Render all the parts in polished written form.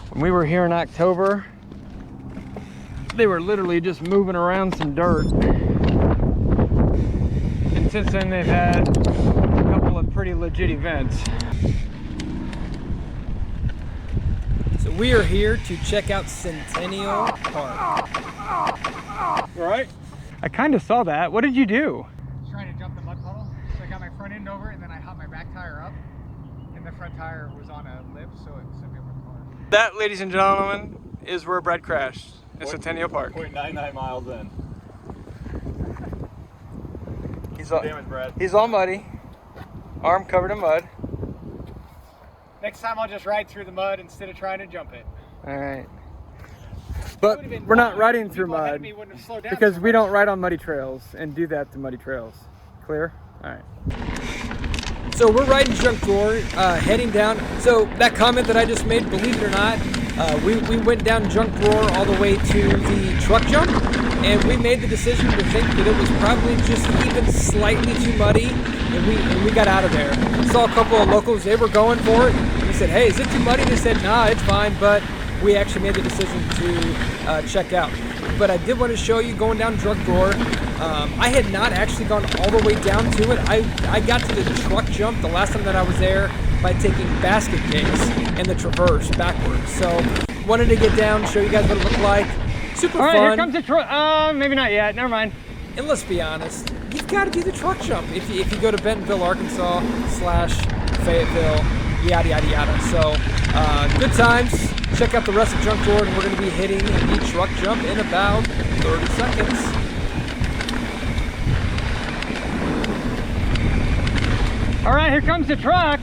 When we were here in October, they were literally just moving around some dirt. And since then they've had a couple of pretty legit events. So we are here to check out Centennial Park. All right. I kind of saw that. What did you do? Trying to jump the mud puddle. So I got my front end over and then I hopped my back tire up. And the front tire was on a lip, so it sent me over the car. That, ladies and gentlemen, is where Brad crashed in Centennial Park. 0.99 miles in. He's all muddy. Arm covered in mud. Next time I'll just ride through the mud instead of trying to jump it. All right. But we're not riding through mud because we don't ride on muddy trails and do that to muddy trails. Clear? All right. So we're riding Junk Drawer, heading down. So that comment that I just made, believe it or not, we went down Junk Drawer all the way to the truck jump, and we made the decision to think that it was probably just even slightly too muddy, and we got out of there. Saw a couple of locals, they were going for it. We said, hey, is it too muddy? They said, nah, it's fine, but we actually made the decision to check out. But I did want to show you going down Junk Drawer. I had not actually gone all the way down to it. I got to the truck jump the last time that I was there by taking basket case and the traverse backwards. So wanted to get down, show you guys what it looked like. Super fun. All right, here comes the truck. Maybe not yet. Never mind. And let's be honest, you've got to do the truck jump if you go to Bentonville, Arkansas / Fayetteville, yada yada yada. So good times. Check out the rest of Junk Drawer, and we're going to be hitting the truck jump in about 30 seconds. All right, here comes the truck.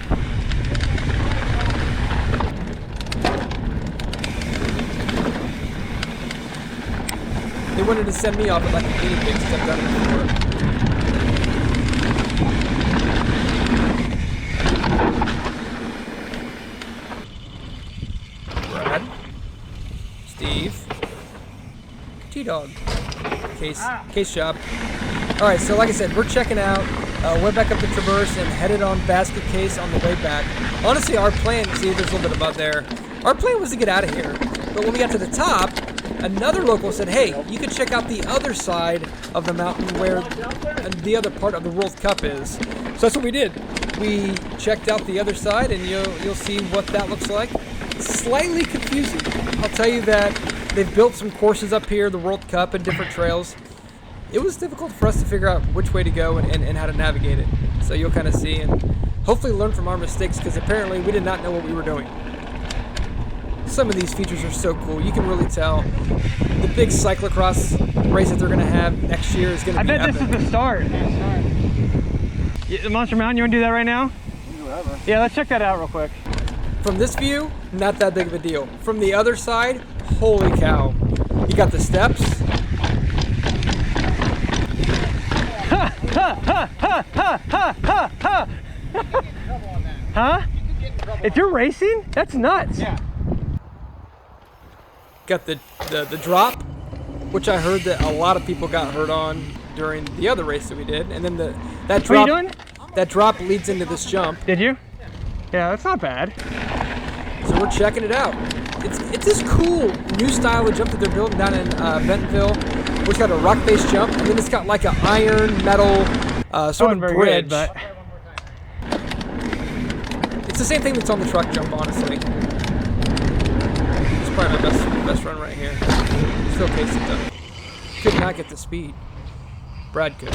They wanted to send me off with like a guinea pig since I've done it before. Brad, Steve, T-Dog, case job. All right, so like I said, we're checking out. Went back up the traverse and headed on basket case on the way back. Honestly, our plan, see, there's a little bit of mud there. Our plan was to get out of here, but when we got to the top, another local said, hey, you can check out the other side of the mountain where the other part of the World Cup is. So that's what we did. We checked out the other side, and you'll see what that looks like. Slightly confusing. I'll tell you that they've built some courses up here, the World Cup, and different trails. It was difficult for us to figure out which way to go and how to navigate it. So you'll kind of see and hopefully learn from our mistakes, because apparently we did not know what we were doing. Some of these features are so cool. You can really tell the big cyclocross race that they're going to have next year is going to be epic. I bet this is the start. The Monster Mountain, you want to do that right now? Whatever. Yeah, let's check that out real quick. From this view, not that big of a deal. From the other side, holy cow. You got the steps. Huh? If you're racing, that's nuts. Yeah. Got the drop, which I heard that a lot of people got hurt on during the other race that we did, and then that drop. What are you doing? That drop leads into this jump. Did you? Yeah, that's not bad. So we're checking it out. It's this cool new style of jump that they're building down in Bentonville, which has got a rock-based jump, and then it's got like an iron metal sort of bridge. Good, but it's the same thing that's on the truck jump, honestly. It's probably my best run right here. Still paced it though. Could not get the speed. Brad could.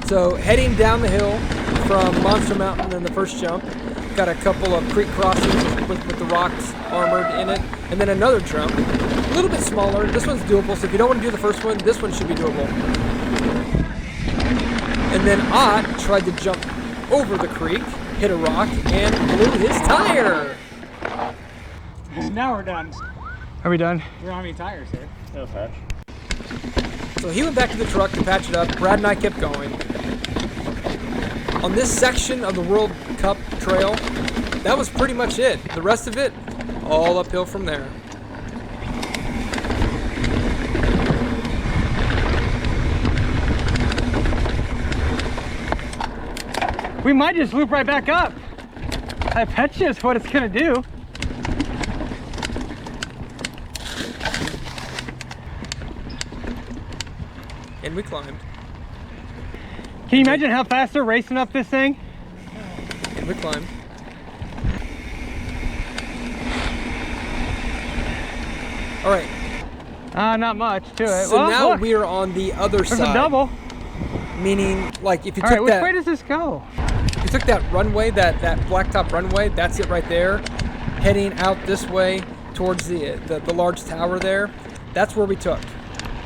So heading down the hill from Monster Mountain in the first jump, got a couple of creek crossings with the rocks armored in it, and then another jump, a little bit smaller. This one's doable, so if you don't want to do the first one, this one should be doable. And then Ott tried to jump over the creek, hit a rock, and blew his tire. Now we're done. are we done? We don't have any tires here. No patch. So he went back to the truck to patch it up. Brad and I kept going. On this section of the World Cup trail, that was pretty much it. The rest of it, all uphill from there. We might just loop right back up. I bet you is what it's gonna do. And we climbed. Can you imagine how fast they're racing up this thing? And we climbed. All right. Not much to it. So well, now look, we are on the other there's side. a double. Meaning, like, if you All right, took which that, way does this go? if you took that runway, that blacktop runway, that's it right there, heading out this way towards the large tower there. That's where we took,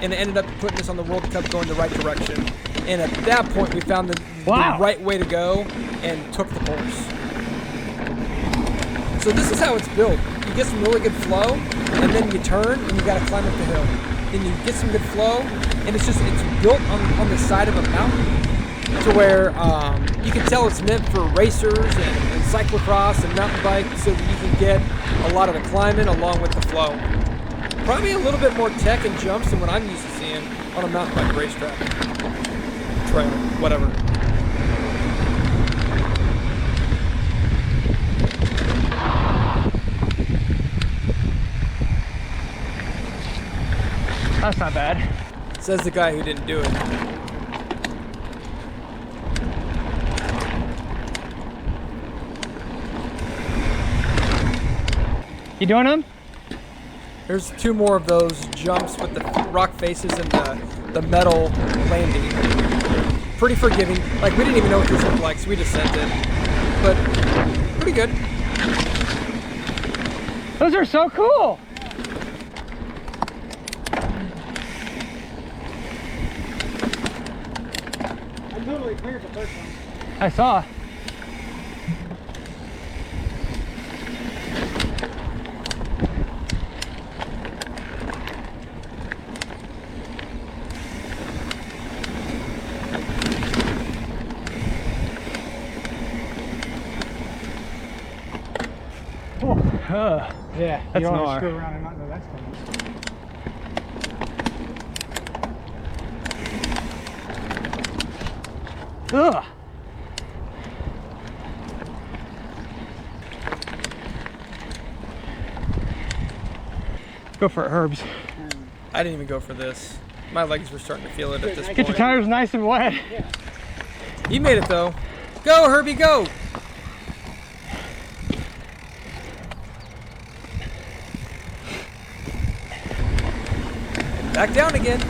and it ended up putting us on the World Cup going the right direction. And at that point, we found the right way to go and took the course. So this is how it's built. You get some really good flow, and then you turn, and you got to climb up the hill. Then you get some good flow, and it's built on the side of a mountain to where you can tell it's meant for racers and cyclocross and mountain bike, so that you can get a lot of the climbing along with the flow. Probably a little bit more tech and jumps than what I'm used to seeing on a mountain bike racetrack. Trail, whatever. That's not bad. Says the guy who didn't do it. You doing them? There's 2 more of those jumps with the rock faces and the metal landing. Pretty forgiving. Like, we didn't even know what this looked like, so we just sent it. But pretty good. Those are so cool. I totally cleared the first one. I saw. Yeah, That's you don't want gnar. to screw around and not know that's coming. Ugh. Go for it, Herbs. I didn't even go for this. My legs were starting to feel it at this Get your point. tires nice and wet. You made it though. Go, Herbie, go! Back down again.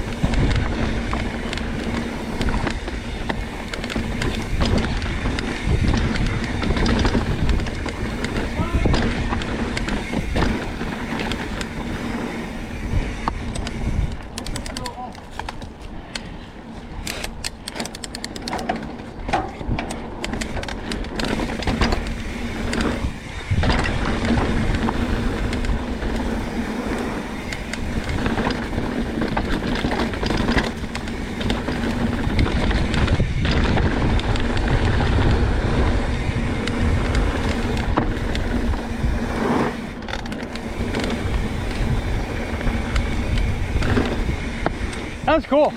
That was cool.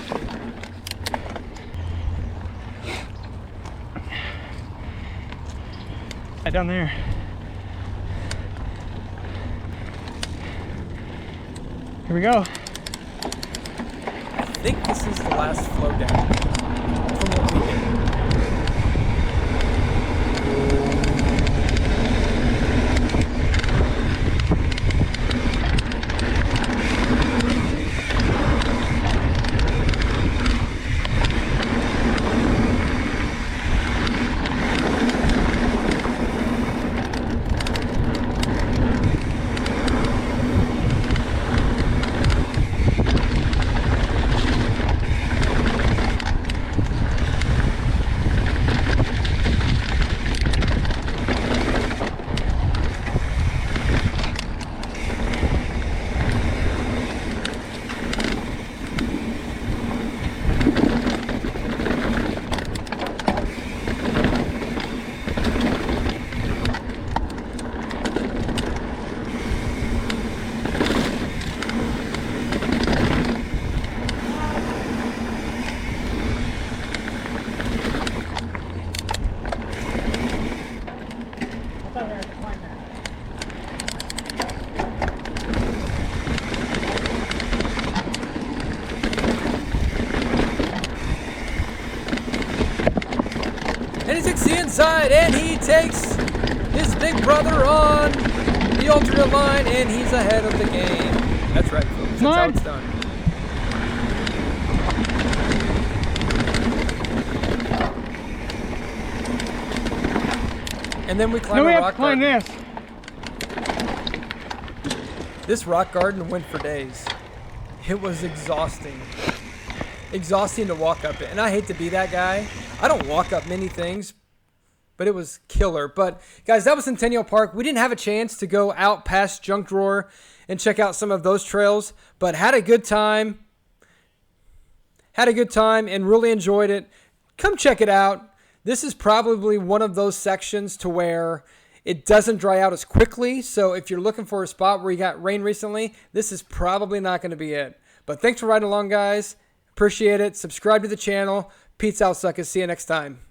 Right down there. Here we go. I think this is the last flow down from what we did. And he takes the inside, and he takes his big brother on the alternate line, and he's ahead of the game. That's right, folks. That's how it's done. And then we climb a rock garden. this. This rock garden went for days. It was exhausting. Exhausting to walk up it. And I hate to be that guy. I don't walk up many things, but it was killer. But guys, that was Centennial Park. We didn't have a chance to go out past Junk Drawer and check out some of those trails, but had a good time. Had a good time and really enjoyed it. Come check it out. This is probably one of those sections to where it doesn't dry out as quickly. So if you're looking for a spot where you got rain recently, this is probably not going to be it. But thanks for riding along, guys. Appreciate it. Subscribe to the channel. Pete's out, suckers. See you next time.